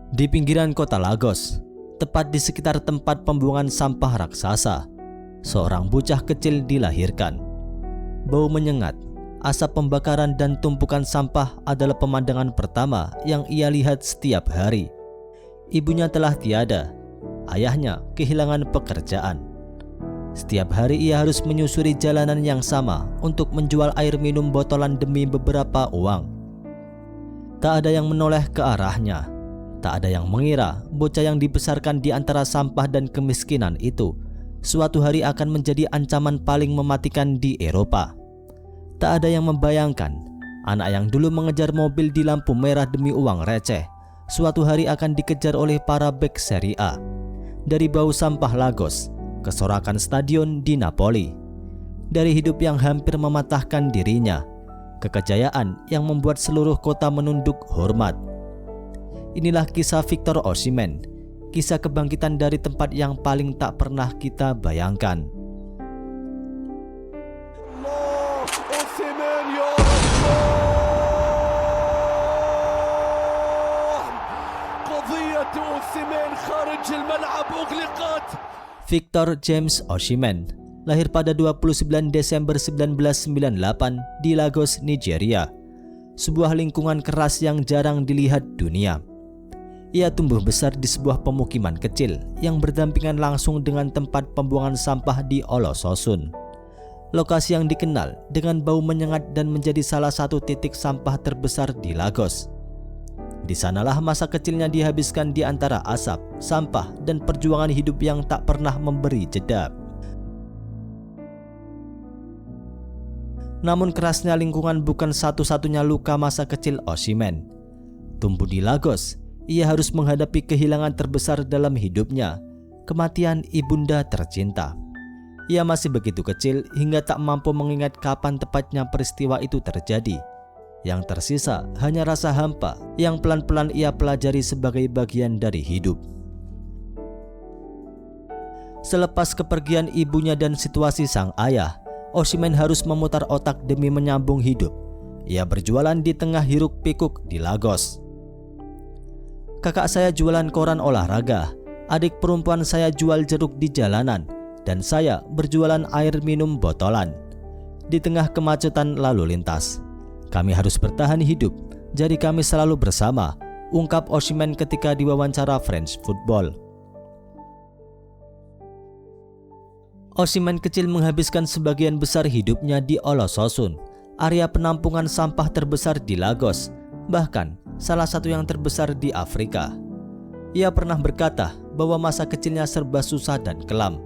Di pinggiran kota Lagos, tepat di sekitar tempat pembuangan sampah raksasa, seorang bocah kecil dilahirkan. Bau menyengat, asap pembakaran dan tumpukan sampah adalah pemandangan pertama yang ia lihat setiap hari. Ibunya telah tiada, ayahnya kehilangan pekerjaan. Setiap hari ia harus menyusuri jalanan yang sama untuk menjual air minum botolan demi beberapa uang. Tak ada yang menoleh ke arahnya. Tak ada yang mengira bocah yang dibesarkan di antara sampah dan kemiskinan itu suatu hari akan menjadi ancaman paling mematikan di Eropa. Tak ada yang membayangkan anak yang dulu mengejar mobil di lampu merah demi uang receh suatu hari akan dikejar oleh para bek Serie A. Dari bau sampah Lagos ke sorakan stadion di Napoli, dari hidup yang hampir mematahkan dirinya ke kejayaan yang membuat seluruh kota menunduk hormat. Inilah kisah Victor Osimhen, kisah kebangkitan dari tempat yang paling tak pernah kita bayangkan. Victor James Osimhen lahir pada 29 Desember 1998 di Lagos, Nigeria, sebuah lingkungan keras yang jarang dilihat dunia. Ia tumbuh besar di sebuah pemukiman kecil yang berdampingan langsung dengan tempat pembuangan sampah di Olososun, lokasi yang dikenal dengan bau menyengat dan menjadi salah satu titik sampah terbesar di Lagos. Di sanalah masa kecilnya dihabiskan di antara asap, sampah, dan perjuangan hidup yang tak pernah memberi jeda. Namun kerasnya lingkungan bukan satu-satunya luka masa kecil Osimhen. Tumbuh di Lagos, ia harus menghadapi kehilangan terbesar dalam hidupnya, kematian ibunda tercinta. Ia masih begitu kecil hingga tak mampu mengingat kapan tepatnya peristiwa itu terjadi. Yang tersisa hanya rasa hampa yang pelan-pelan ia pelajari sebagai bagian dari hidup. Selepas kepergian ibunya dan situasi sang ayah, Osimhen harus memutar otak demi menyambung hidup. Ia berjualan di tengah hiruk-pikuk di Lagos. Kakak saya jualan koran olahraga, adik perempuan saya jual jeruk di jalanan, dan saya berjualan air minum botolan. Di tengah kemacetan lalu lintas, kami harus bertahan hidup, jadi kami selalu bersama, ungkap Osimhen ketika diwawancara French Football. Osimhen kecil menghabiskan sebagian besar hidupnya di Olososun, area penampungan sampah terbesar di Lagos, bahkan salah satu yang terbesar di Afrika. Ia pernah berkata bahwa masa kecilnya serba susah dan kelam,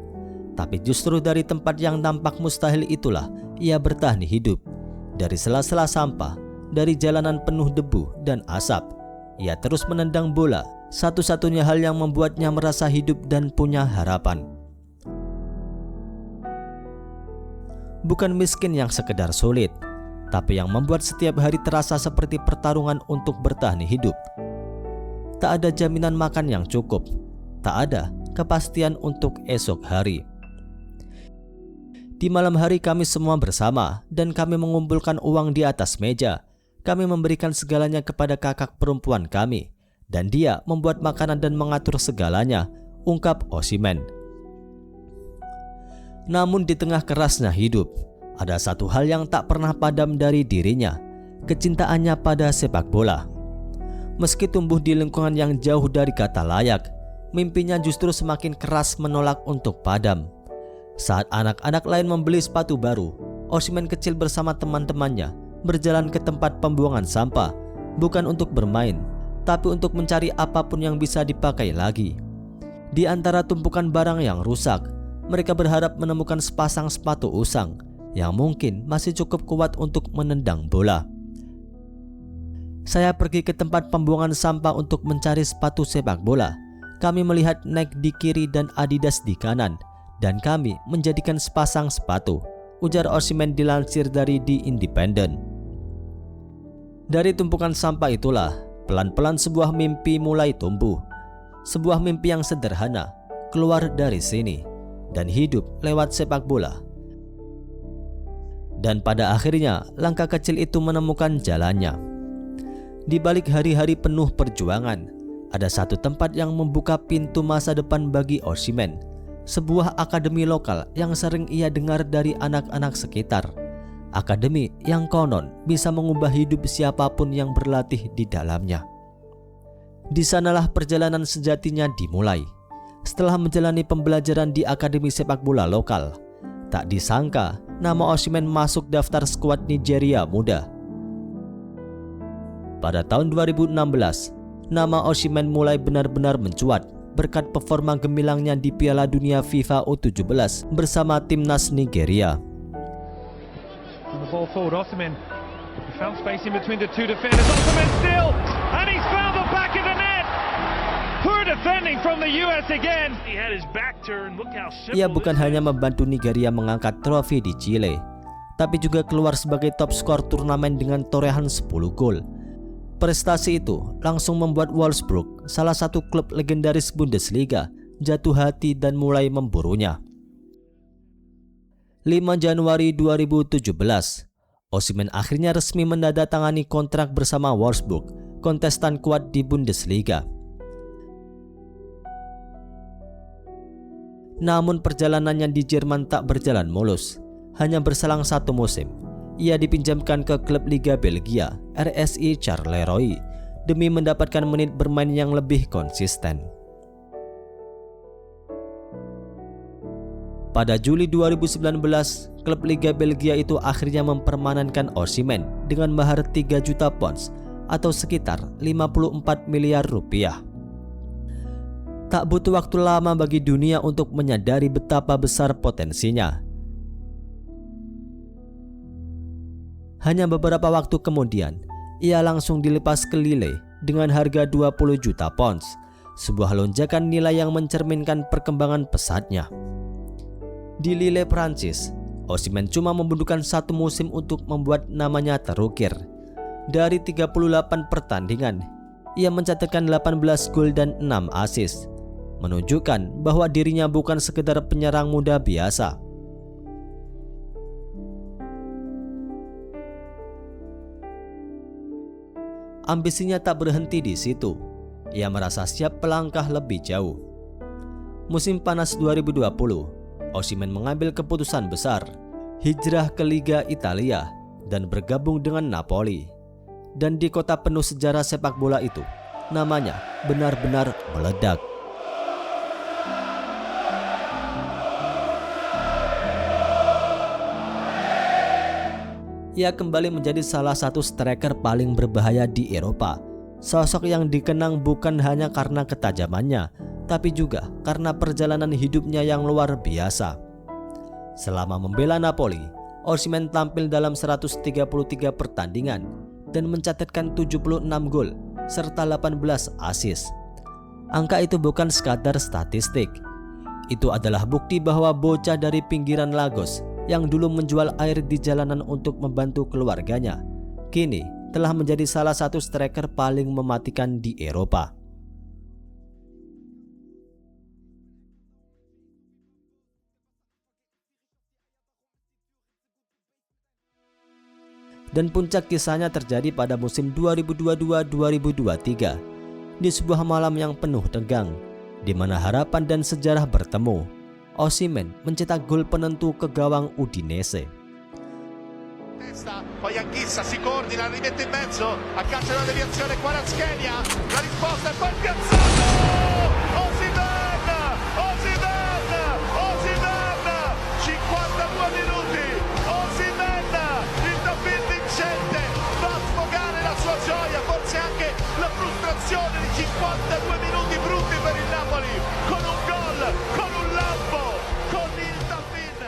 tapi justru dari tempat yang nampak mustahil itulah ia bertahan hidup. Dari sela-sela sampah, dari jalanan penuh debu dan asap, ia terus menendang bola, satu-satunya hal yang membuatnya merasa hidup dan punya harapan. Bukan miskin yang sekedar sulit, tapi yang membuat setiap hari terasa seperti pertarungan untuk bertahan hidup. Tak ada jaminan makan yang cukup, tak ada kepastian untuk esok hari. Di malam hari kami semua bersama dan kami mengumpulkan uang di atas meja. Kami memberikan segalanya kepada kakak perempuan kami, dan dia membuat makanan dan mengatur segalanya, ungkap Osimhen. Namun di tengah kerasnya hidup, ada satu hal yang tak pernah padam dari dirinya, kecintaannya pada sepak bola. Meski tumbuh di lingkungan yang jauh dari kata layak, mimpinya justru semakin keras menolak untuk padam. Saat anak-anak lain membeli sepatu baru, Osimhen kecil bersama teman-temannya berjalan ke tempat pembuangan sampah, bukan untuk bermain, tapi untuk mencari apapun yang bisa dipakai lagi. Di antara tumpukan barang yang rusak, mereka berharap menemukan sepasang sepatu usang yang mungkin masih cukup kuat untuk menendang bola. Saya pergi ke tempat pembuangan sampah untuk mencari sepatu sepak bola. Kami melihat Nike di kiri dan Adidas di kanan, dan kami menjadikan sepasang sepatu, ujar Osimhen dilansir dari The Independent. Dari tumpukan sampah itulah, pelan-pelan sebuah mimpi mulai tumbuh. Sebuah mimpi yang sederhana, keluar dari sini, dan hidup lewat sepak bola. Dan pada akhirnya, langkah kecil itu menemukan jalannya. Di balik hari-hari penuh perjuangan, ada satu tempat yang membuka pintu masa depan bagi Osimhen, sebuah akademi lokal yang sering ia dengar dari anak-anak sekitar. Akademi yang konon bisa mengubah hidup siapapun yang berlatih di dalamnya. Di sanalah perjalanan sejatinya dimulai. Setelah menjalani pembelajaran di akademi sepak bola lokal, tak disangka nama Osimhen masuk daftar skuad Nigeria muda. Pada tahun 2016, nama Osimhen mulai benar-benar mencuat berkat performa gemilangnya di Piala Dunia FIFA U17 bersama timnas Nigeria. The ball forward, Osimhen. He found space in between the two defenders. Osimhen still, and he's found the back of the net. Poor defending from the US again. He had his back turned. Look how simple. Ia bukan hanya membantu Nigeria mengangkat trofi di Chile, tapi juga keluar sebagai top skor turnamen dengan torehan 10 gol. Prestasi itu langsung membuat Wolfsburg, salah satu klub legendaris Bundesliga, jatuh hati dan mulai memburunya. 5 Januari 2017, Osimhen akhirnya resmi menandatangani kontrak bersama Wolfsburg, kontestan kuat di Bundesliga. Namun perjalanannya di Jerman tak berjalan mulus. Hanya berselang 1 musim, ia dipinjamkan ke klub Liga Belgia, RSI Charleroi, demi mendapatkan menit bermain yang lebih konsisten. Pada Juli 2019, klub Liga Belgia itu akhirnya mempermanenkan Osimhen dengan mahar 3 juta pounds atau sekitar 54 miliar rupiah. Tak butuh waktu lama bagi dunia untuk menyadari betapa besar potensinya. Hanya beberapa waktu kemudian, ia langsung dilepas ke Lille dengan harga 20 juta pounds, sebuah lonjakan nilai yang mencerminkan perkembangan pesatnya. Di Lille, Prancis, Osimhen cuma membutuhkan 1 musim untuk membuat namanya terukir. Dari 38 pertandingan, ia mencatatkan 18 gol dan 6 assist, menunjukkan bahwa dirinya bukan sekedar penyerang muda biasa. Ambisinya tak berhenti di situ. Ia merasa siap melangkah lebih jauh. Musim panas 2020, Osimhen mengambil keputusan besar, hijrah ke Liga Italia dan bergabung dengan Napoli. Dan di kota penuh sejarah sepak bola itu, namanya benar-benar meledak. Ia kembali menjadi salah satu striker paling berbahaya di Eropa. Sosok yang dikenang bukan hanya karena ketajamannya, tapi juga karena perjalanan hidupnya yang luar biasa. Selama membela Napoli, Osimhen tampil dalam 133 pertandingan dan mencatatkan 76 gol serta 18 assist. Angka itu bukan sekadar statistik. Itu adalah bukti bahwa bocah dari pinggiran Lagos yang dulu menjual air di jalanan untuk membantu keluarganya, kini telah menjadi salah satu striker paling mematikan di Eropa. Dan puncak kisahnya terjadi pada musim 2022-2023, di sebuah malam yang penuh tegang, di mana harapan dan sejarah bertemu. Osimhen mencetak gol penentu ke gawang Udinese. Poi Anghissa si coordina, rimette in mezzo, aggancia la deviazione Kvaratskhelia, la risposta è poi piazzato! Osimhen! Osimhen! Osimhen! 52 minuti! Osimhen! Il David vincente va a sfogare la sua gioia, forse anche la frustrazione di 52 minuti brutti per il Napoli, con un gol, con un lampo, con il David.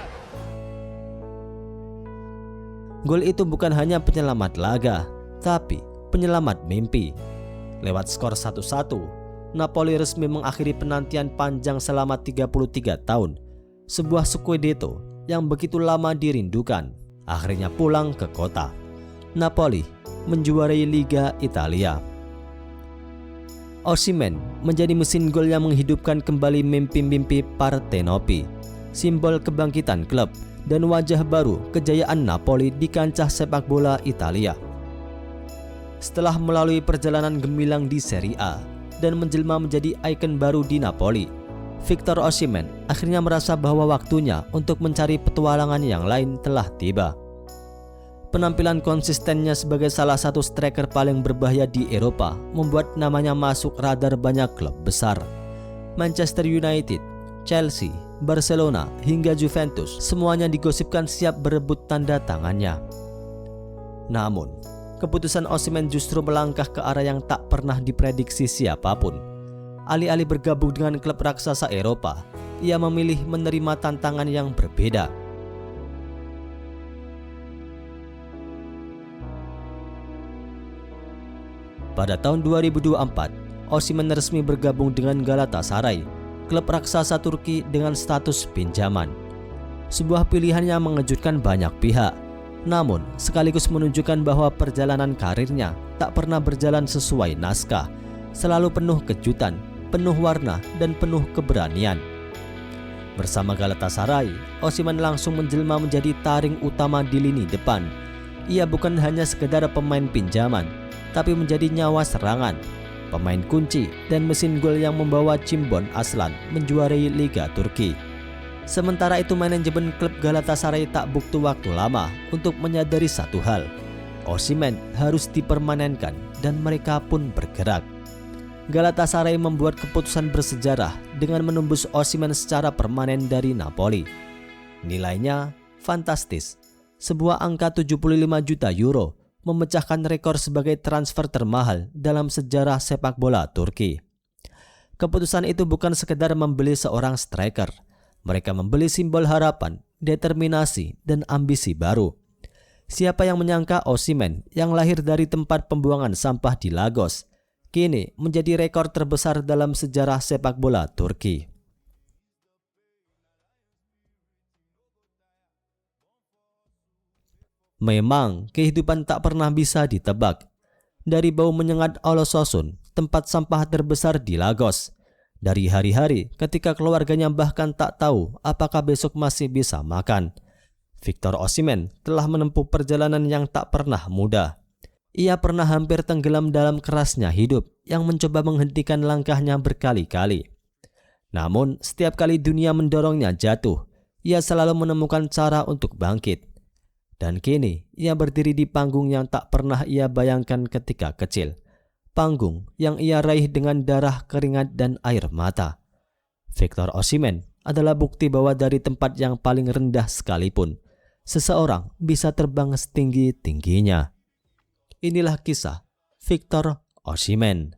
Gol itu bukan hanya penyelamat laga, tapi penyelamat mimpi. Lewat skor 1-1, Napoli resmi mengakhiri penantian panjang selama 33 tahun. Sebuah Scudetto yang begitu lama dirindukan, akhirnya pulang ke kota. Napoli menjuarai Liga Italia. Osimhen menjadi mesin gol yang menghidupkan kembali mimpi-mimpi Partenopi, simbol kebangkitan klub dan wajah baru kejayaan Napoli di kancah sepak bola Italia. Setelah melalui perjalanan gemilang di Serie A dan menjelma menjadi ikon baru di Napoli, Victor Osimhen akhirnya merasa bahwa waktunya untuk mencari petualangan yang lain telah tiba. Penampilan konsistennya sebagai salah satu striker paling berbahaya di Eropa membuat namanya masuk radar banyak klub besar. Manchester United, Chelsea, Barcelona, hingga Juventus semuanya digosipkan siap berebut tanda tangannya. Namun, keputusan Osimhen justru melangkah ke arah yang tak pernah diprediksi siapapun. Alih-alih bergabung dengan klub raksasa Eropa, ia memilih menerima tantangan yang berbeda. Pada tahun 2024, Osimhen resmi bergabung dengan Galatasaray, klub raksasa Turki dengan status pinjaman. Sebuah pilihan yang mengejutkan banyak pihak, namun sekaligus menunjukkan bahwa perjalanan karirnya tak pernah berjalan sesuai naskah, selalu penuh kejutan, penuh warna, dan penuh keberanian. Bersama Galatasaray, Osimhen langsung menjelma menjadi taring utama di lini depan. Ia bukan hanya sekedar pemain pinjaman, tapi menjadi nyawa serangan, pemain kunci, dan mesin gol yang membawa Cimbon Aslan menjuarai Liga Turki. Sementara itu, manajemen klub Galatasaray tak butuh waktu lama untuk menyadari satu hal: Osimhen harus dipermanenkan, dan mereka pun bergerak. Galatasaray membuat keputusan bersejarah dengan menembus Osimhen secara permanen dari Napoli. Nilainya fantastis, sebuah angka 75 juta euro, memecahkan rekor sebagai transfer termahal dalam sejarah sepak bola Turki. Keputusan itu bukan sekedar membeli seorang striker. Mereka membeli simbol harapan, determinasi, dan ambisi baru. Siapa yang menyangka Osimhen yang lahir dari tempat pembuangan sampah di Lagos kini menjadi rekor terbesar dalam sejarah sepak bola Turki. Memang kehidupan tak pernah bisa ditebak. Dari bau menyengat Olososun, tempat sampah terbesar di Lagos, dari hari-hari ketika keluarganya bahkan tak tahu apakah besok masih bisa makan, Victor Osimhen telah menempuh perjalanan yang tak pernah mudah. Ia pernah hampir tenggelam dalam kerasnya hidup yang mencoba menghentikan langkahnya berkali-kali. Namun setiap kali dunia mendorongnya jatuh, ia selalu menemukan cara untuk bangkit. Dan kini ia berdiri di panggung yang tak pernah ia bayangkan ketika kecil. Panggung yang ia raih dengan darah, keringat, dan air mata. Victor Osimhen adalah bukti bahwa dari tempat yang paling rendah sekalipun, seseorang bisa terbang setinggi-tingginya. Inilah kisah Victor Osimhen.